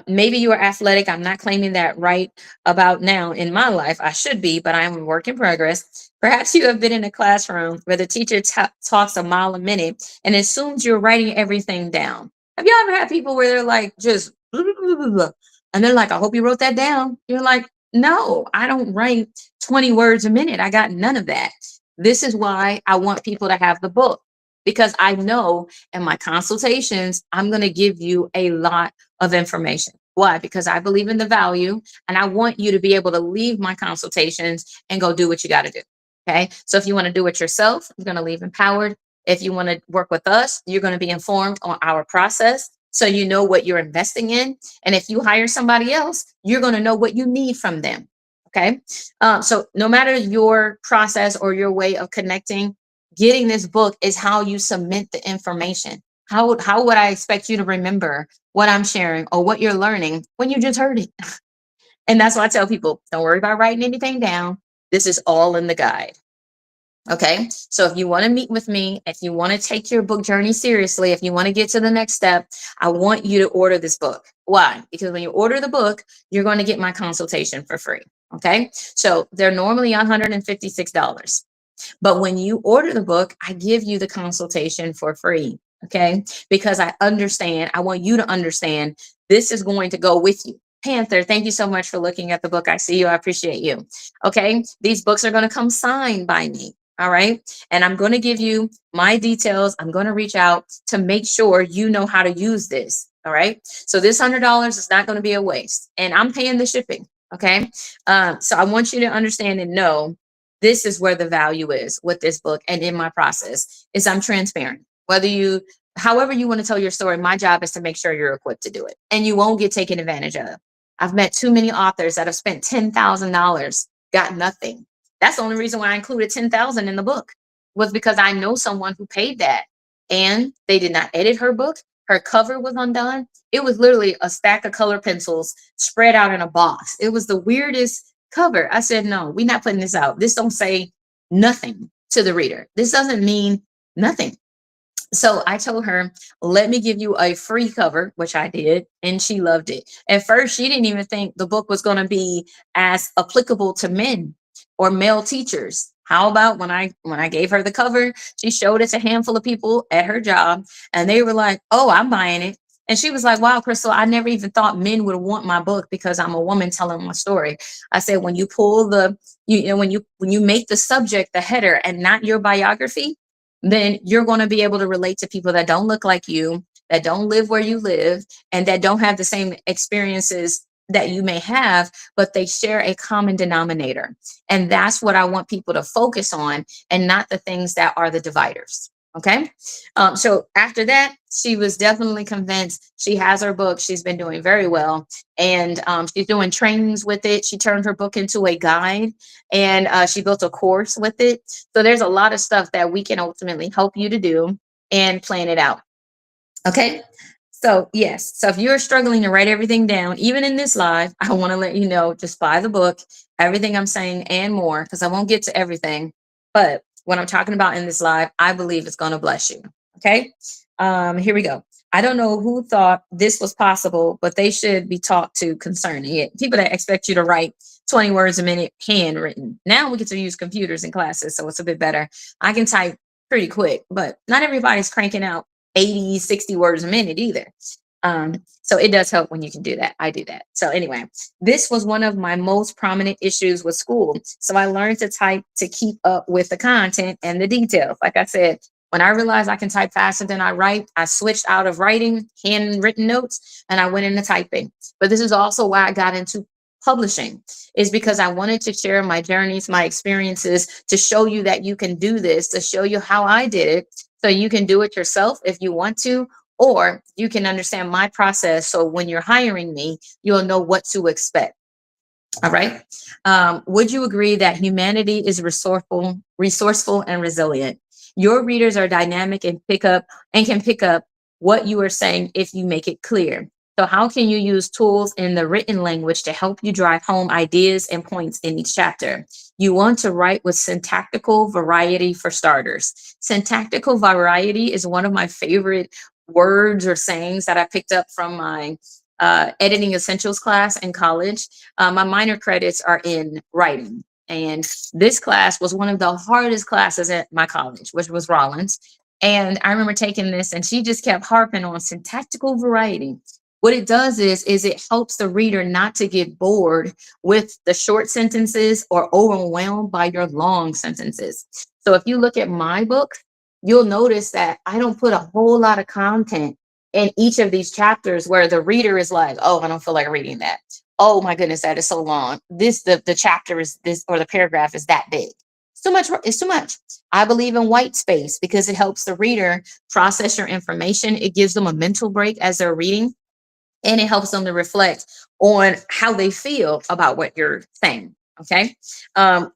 maybe you are athletic. I'm not claiming that right about now in my life. I should be, but I'm a work in progress. Perhaps you have been in a classroom where the teacher talks a mile a minute and assumes you're writing everything down. Have you ever had people where they're like just blah, blah, blah, blah, blah, and they're like, I hope you wrote that down. You're like, no, I don't write 20 words a minute. I got none of that. This is why I want people to have the book, because I know in my consultations, I'm going to give you a lot of information. Why? Because I believe in the value and I want you to be able to leave my consultations and go do what you got to do. Okay. So if you want to do it yourself, you're going to leave empowered. If you want to work with us, you're going to be informed on our process. So you know what you're investing in. And if you hire somebody else, you're going to know what you need from them. Okay. So no matter your process or your way of connecting, getting this book is how you cement the information. How would I expect you to remember what I'm sharing or what you're learning when you just heard it? And that's why I tell people, don't worry about writing anything down. This is all in the guide. Okay. So if you want to meet with me, if you want to take your book journey seriously, if you want to get to the next step, I want you to order this book. Why? Because when you order the book, you're going to get my consultation for free. Okay. So they're normally $156. But when you order the book, I give you the consultation for free. Okay. Because I understand, I want you to understand this is going to go with you. Panther, thank you so much for looking at the book. I see you. I appreciate you. Okay. These books are going to come signed by me. All right. And I'm going to give you my details. I'm going to reach out to make sure you know how to use this. All right. So this $100 is not going to be a waste, and I'm paying the shipping. Okay. So I want you to understand and know this is where the value is with this book and in my process is I'm transparent. Whether you, however you want to tell your story, my job is to make sure you're equipped to do it, and you won't get taken advantage of. I've met too many authors that have spent $10,000, got nothing. That's the only reason why I included 10,000 in the book, was because I know someone who paid that, and they did not edit her book. Her cover was undone. It was literally a stack of color pencils spread out in a box. It was the weirdest cover. I said, no, we're not putting this out. This don't say nothing to the reader. This doesn't mean nothing. So I told her, let me give you a free cover, which I did, and she loved it. At first, she didn't even think the book was going to be as applicable to men or male teachers. How about when I gave her the cover, she showed it to a handful of people at her job, and they were like, "Oh, I'm buying it." And she was like, "Wow, Krystal, I never even thought men would want my book because I'm a woman telling my story." I said, "When you pull the, you know, when you make the subject the header and not your biography, then you're going to be able to relate to people that don't look like you, that don't live where you live, and that don't have the same experiences that you may have, but they share a common denominator." And that's what I want people to focus on, and not the things that are the dividers. Okay. So after that, she was definitely convinced. She has her book. She's been doing very well. And she's doing trainings with it. She turned her book into a guide, and she built a course with it. So there's a lot of stuff that we can ultimately help you to do and plan it out. Okay. So, yes. So, if you're struggling to write everything down, even in this live, I want to let you know, just buy the book, everything I'm saying and more, because I won't get to everything. But what I'm talking about in this live, I believe it's going to bless you. Okay. Here we go. I don't know who thought this was possible, but they should be talked to concerning it. People that expect you to write 20 words a minute handwritten. Now we get to use computers in classes, so it's a bit better. I can type pretty quick, but not everybody's cranking out 80, 60 words a minute either. So it does help when you can do that. I do that. So anyway, this was one of my most prominent issues with school. So I learned to type to keep up with the content and the details. Like I said, when I realized I can type faster than I write, I switched out of writing handwritten notes and I went into typing. But this is also why I got into publishing, is because I wanted to share my journeys, my experiences, to show you that you can do this, to show you how I did it, so you can do it yourself if you want to, or you can understand my process. So when you're hiring me, you'll know what to expect. All right. Would you agree that humanity is resourceful and resilient? Your readers are dynamic and can pick up what you are saying if you make it clear. So how can you use tools in the written language to help you drive home ideas and points in each chapter? You want to write with syntactical variety for starters. Syntactical variety is one of my favorite words or sayings that I picked up from my editing essentials class in college. My minor credits are in writing. And this class was one of the hardest classes at my college, which was Rollins. And I remember taking this, and she just kept harping on syntactical variety. What it does is it helps the reader not to get bored with the short sentences or overwhelmed by your long sentences. So if you look at my book, you'll notice that I don't put a whole lot of content in each of these chapters where the reader is like, oh, I don't feel like reading that. Oh my goodness, that is so long. The chapter is this, or the paragraph is that big. It's too much. It's too much. I believe in white space because it helps the reader process your information. It gives them a mental break as they're reading, and it helps them to reflect on how they feel about what you're saying. Okay.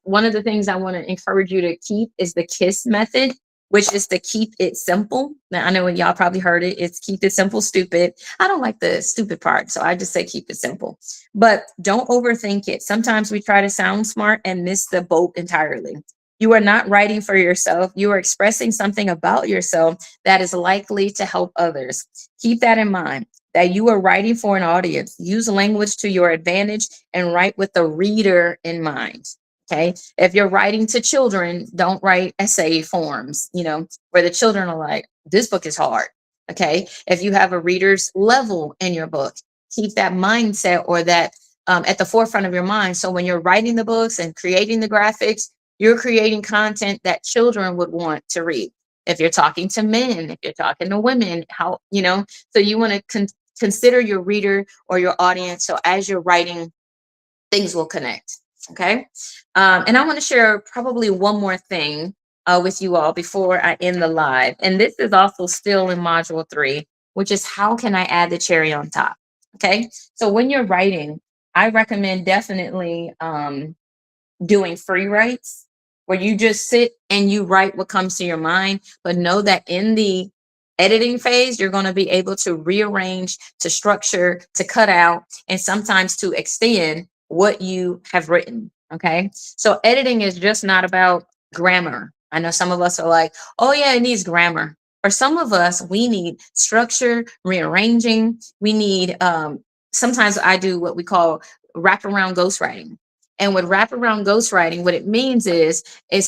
One of the things I want to encourage you to keep is the KISS method, which is to keep it simple. Now, I know y'all probably heard it. It's keep it simple, stupid. I don't like the stupid part, so I just say keep it simple. But don't overthink it. Sometimes we try to sound smart and miss the boat entirely. You are not writing for yourself. You are expressing something about yourself that is likely to help others. Keep that in mind, that you are writing for an audience. Use language to your advantage and write with the reader in mind. Okay. If you're writing to children, don't write essay forms, where the children are like, this book is hard. Okay. If you have a reader's level in your book, keep that mindset or that at the forefront of your mind. So when you're writing the books and creating the graphics, you're creating content that children would want to read. If you're talking to men, if you're talking to women, so you want to consider your reader or your audience. So as you're writing, things will connect. Okay. And I want to share probably one more thing with you all before I end the live. And this is also still in module 3, which is how can I add the cherry on top? Okay. So when you're writing, I recommend definitely doing free writes where you just sit and you write what comes to your mind, but know that in the editing phase, you're going to be able to rearrange, to structure, to cut out, and sometimes to extend what you have written. Okay. So editing is just not about grammar. I know some of us are like, oh, yeah, it needs grammar. For some of us, we need structure, rearranging. We need, sometimes I do what we call wraparound ghostwriting. And with wraparound ghostwriting, what it means is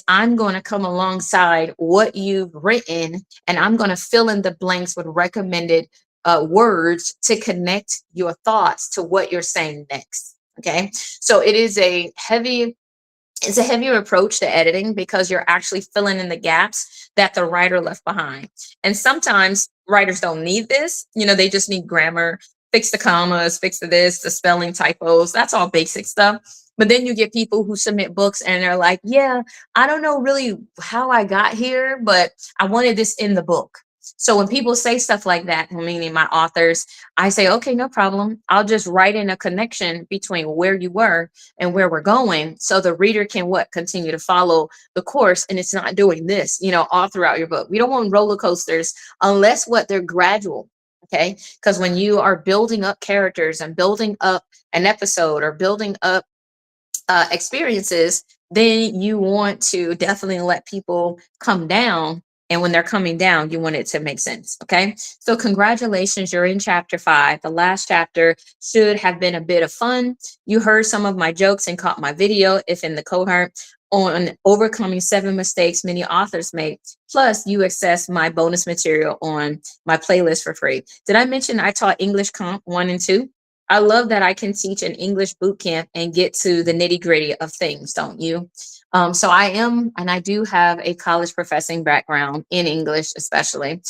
I'm going to come alongside what you've written, and I'm going to fill in the blanks with recommended words to connect your thoughts to what you're saying next. Okay, so it's a heavier approach to editing because you're actually filling in the gaps that the writer left behind. And sometimes writers don't need this, they just need grammar, fix the commas, fix the spelling typos. That's all basic stuff. But then you get people who submit books and they're like, yeah, I don't know really how I got here, but I wanted this in the book. So when people say stuff like that, meaning my authors, I say, okay, no problem. I'll just write in a connection between where you were and where we're going. So the reader can continue to follow the course, and it's not doing this, all throughout your book. We don't want roller coasters unless they're gradual. Okay. Because when you are building up characters and building up an episode or building up experiences, then you want to definitely let people come down. And when they're coming down, you want it to make sense. Okay. So, congratulations, you're in chapter 5. The last chapter should have been a bit of fun. You heard some of my jokes and caught my video, if in the cohort, on overcoming 7 mistakes many authors make. Plus, you access my bonus material on my playlist for free. Did I mention I taught English Comp 1 and 2? I love that I can teach an English boot camp and get to the nitty gritty of things, don't you? So I do have a college professing background in English, especially.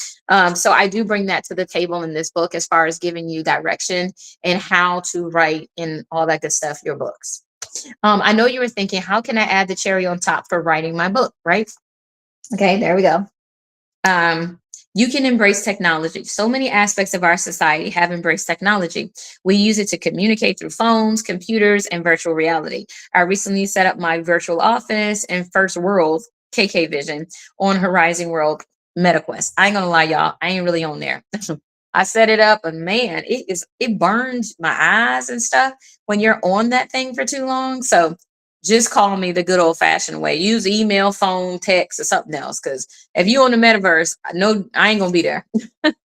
So I do bring that to the table in this book as far as giving you direction and how to write and all that good stuff, your books. I know you were thinking, how can I add the cherry on top for writing my book, right? Okay, there we go. You can embrace technology. So many aspects of our society have embraced technology. We use it to communicate through phones, computers, and virtual reality. I recently set up my virtual office in First World, KK Vision, on Horizon World MetaQuest. I ain't gonna lie, y'all, I ain't really on there. I set it up, and man, it burns my eyes and stuff when you're on that thing for too long. So just call me the good old fashioned way. Use email, phone, text, or something else. Because if you on the metaverse, I know I ain't gonna be there. But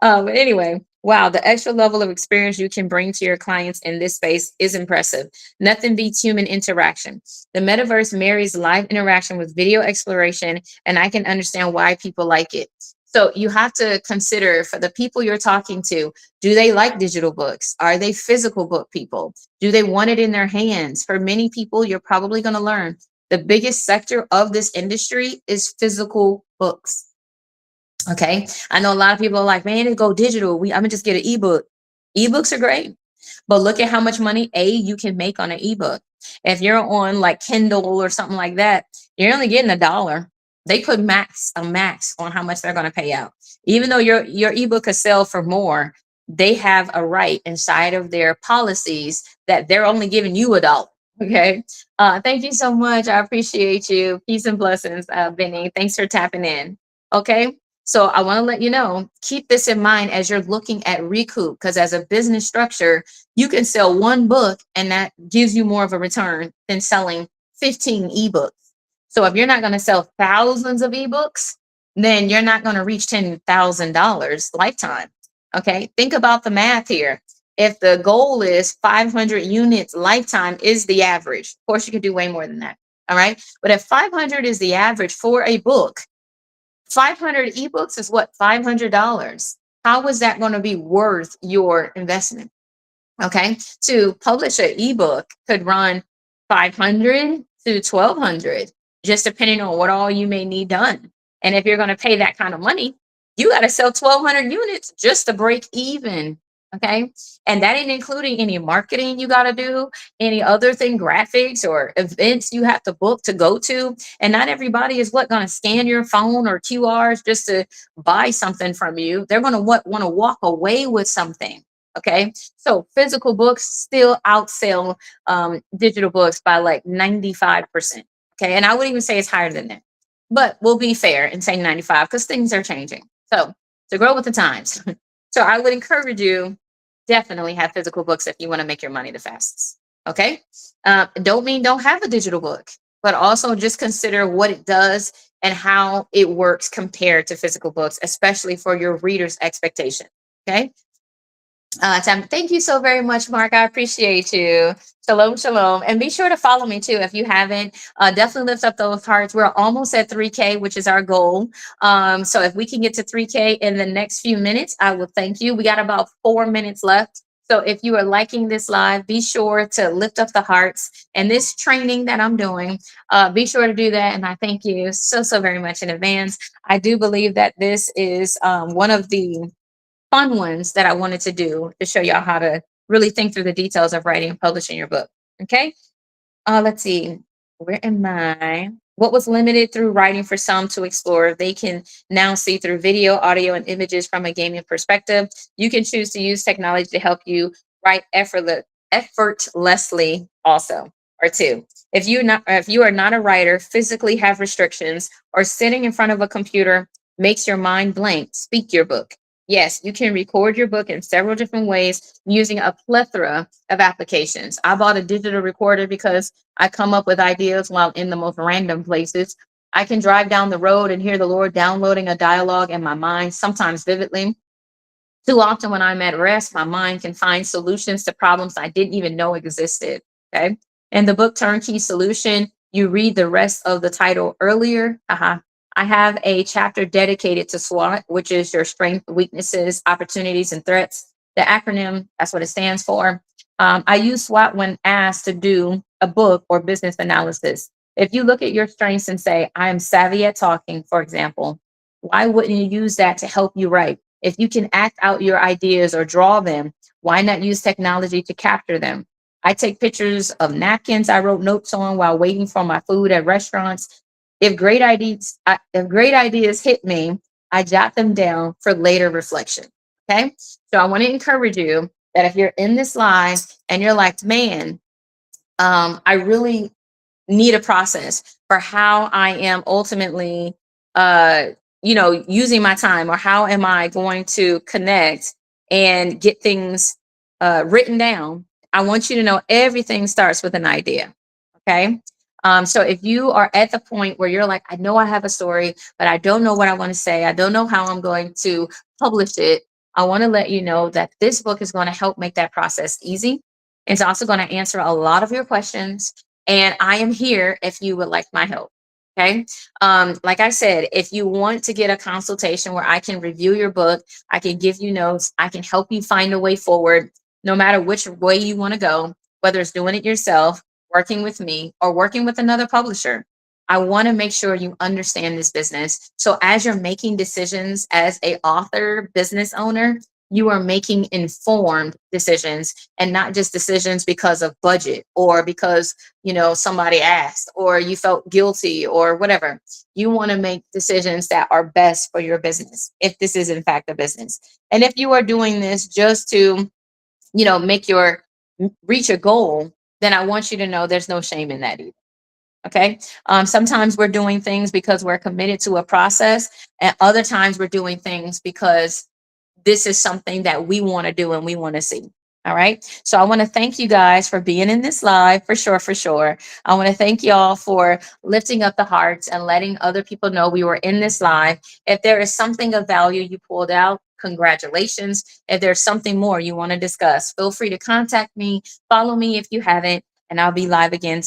anyway, wow, the extra level of experience you can bring to your clients in this space is impressive. Nothing beats human interaction. The metaverse marries live interaction with video exploration, and I can understand why people like it. So you have to consider, for the people you're talking to, do they like digital books? Are they physical book people? Do they want it in their hands? For many people, you're probably going to learn the biggest sector of this industry is physical books. Okay. I know a lot of people are like, man, it go digital. I'm gonna just get an ebook. Ebooks are great, but look at how much money you can make on an ebook. If you're on like Kindle or something like that, you're only getting $1. They put a max on how much they're gonna pay out. Even though your ebook could sell for more, they have a right inside of their policies that they're only giving you $1. Okay. Thank you so much. I appreciate you. Peace and blessings, Benny. Thanks for tapping in. Okay. So I want to let you know, keep this in mind as you're looking at recoup, because as a business structure, you can sell one book and that gives you more of a return than selling 15 ebooks. So if you're not going to sell thousands of ebooks, then you're not going to reach $10,000 lifetime. Okay. Think about the math here. If the goal is 500 units lifetime is the average, of course you could do way more than that. All right. But if 500 is the average for a book, 500 ebooks is what? $500. How is that going to be worth your investment? Okay. To publish an ebook could run 500 to 1200, just depending on what all you may need done. And if you're going to pay that kind of money, you got to sell 1200 units just to break even. Okay. And that ain't including any marketing you got to do, any other thing, graphics or events you have to book to go to. And not everybody is what going to scan your phone or QRs just to buy something from you. They're going to want to walk away with something. Okay. So physical books still outsell digital books by like 95%. Okay. And I would even say it's higher than that. But we'll be fair and say 95 because things are changing. So to grow with the times. So I would encourage you, definitely have physical books if you want to make your money the fastest. Okay. Don't mean don't have a digital book, but also just consider what it does and how it works compared to physical books, especially for your reader's expectation. Okay. Thank you so very much, Mark. I appreciate you. Shalom, shalom. And be sure to follow me too if you haven't. Definitely lift up those hearts. We're almost at 3K, which is our goal. So if we can get to 3K in the next few minutes, I will thank you. We got about 4 minutes left. So if you are liking this live, be sure to lift up the hearts and this training that I'm doing. Be sure to do that. And I thank you so very much in advance. I do believe that this is one of the fun ones that I wanted to do to show y'all how to really think through the details of writing and publishing your book. Okay. Let's see. Where am I? What was limited through writing for some to explore, they can now see through video, audio, and images from a gaming perspective. You can choose to use technology to help you write effortlessly also. Or two, if you are not a writer, physically have restrictions, or sitting in front of a computer makes your mind blank, speak your book. Yes, you can record your book in several different ways using a plethora of applications. I bought a digital recorder because I come up with ideas while in the most random places. I can drive down the road and hear the Lord downloading a dialogue in my mind, sometimes vividly. Too often, when I'm at rest, my mind can find solutions to problems I didn't even know existed. Okay. In the book Turnkey Solution, you read the rest of the title earlier. I have a chapter dedicated to SWOT, which is your strengths, weaknesses, opportunities, and threats. The acronym, that's what it stands for. I use SWOT when asked to do a book or business analysis. If you look at your strengths and say, I am savvy at talking, for example, why wouldn't you use that to help you write? If you can act out your ideas or draw them, why not use technology to capture them? I take pictures of napkins I wrote notes on while waiting for my food at restaurants. If great ideas hit me, I jot them down for later reflection. Okay. So I want to encourage you that if you're in this live and you're like, man, I really need a process for how I am ultimately, uh, using my time, or how am I going to connect and get things written down. I want you to know everything starts with an idea. Okay. So if you are at the point where you're like, I know I have a story, but I don't know what I want to say, I don't know how I'm going to publish it. I want to let you know that this book is going to help make that process easy. It's also going to answer a lot of your questions, and I am here if you would like my help. Okay. Like I said, if you want to get a consultation where I can review your book, I can give you notes, I can help you find a way forward, no matter which way you want to go, whether it's doing it yourself, working with me, or working with another publisher. I want to make sure you understand this business. So as you're making decisions as a author, business owner, you are making informed decisions and not just decisions because of budget or because somebody asked or you felt guilty or whatever. You want to make decisions that are best for your business, if this is in fact a business. And if you are doing this just to make your reach a goal, then I want you to know there's no shame in that either. Okay. Sometimes we're doing things because we're committed to a process, and other times we're doing things because this is something that we want to do and we want to see. All right. So I want to thank you guys for being in this live, for sure, for sure. I want to thank y'all for lifting up the hearts and letting other people know we were in this live. If there is something of value you pulled out, congratulations. If there's something more you want to discuss, feel free to contact me, follow me if you haven't, and I'll be live again